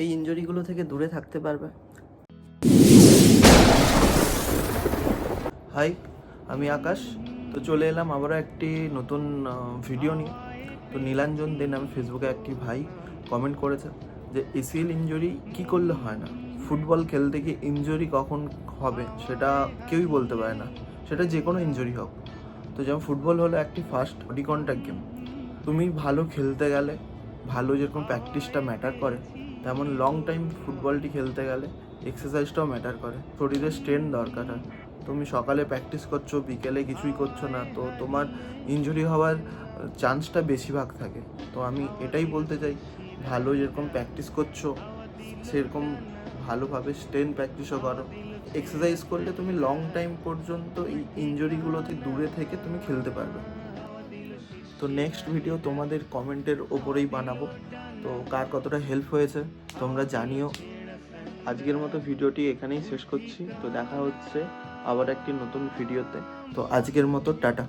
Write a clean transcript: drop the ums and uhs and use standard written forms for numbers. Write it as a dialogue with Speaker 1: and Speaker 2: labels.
Speaker 1: এই ইনজুরিগুলো থেকে দূরে থাকতে পারবে। হাই, আমি আকাশ। তো চলে এলাম আবারও একটি নতুন ভিডিও নিয়ে। তো নীলাঞ্জন দে নামে ফেসবুকে একটি ভাই কমেন্ট করেছে যে এসিএল ইনজুরি কী করলে হয় না, ফুটবল খেলতে গিয়ে ইনজুরি কখন হবে সেটা কেউই বলতে পারে না, সেটা যে কোনো ইনজুরি হোক। তো যেমন ফুটবল হলো একটি ফাস্ট বডি কন্ট্যাক্ট গেম, তুমি ভালো খেলতে গেলে ভালো যেরকম প্র্যাকটিসটা ম্যাটার করে, তেমন লং টাইম ফুটবলটি খেলতে গেলে এক্সারসাইজটাও ম্যাটার করে, শরীরের স্ট্রেন দরকার হয়। তুমি সকালে প্র্যাকটিস করছো, বিকেলে কিছুই করছো না, তো তোমার ইনজুরি হওয়ার চান্সটা বেশিরভাগ থাকে। তো আমি এটাই বলতে চাই, ভালো যেরকম প্র্যাকটিস করছো সেরকম ভালোভাবে স্ট্রেন প্র্যাকটিসও করো। এক্সারসাইজ করলে তুমি লং টাইম পর্যন্ত এই ইনজুরিগুলোতে দূরে থেকে তুমি খেলতে পারবে। তো নেক্সট ভিডিও তোমাদের কমেন্টের ওপরেই বানাবো, তো কার কতটা হেল্প হয়েছে তোমরা জানিও। আজকের মতো ভিডিওটি এখানেই শেষ করছি, তো দেখা হচ্ছে আবার একটি নতুন ভিডিওতে। তো আজকের মতো টাটা।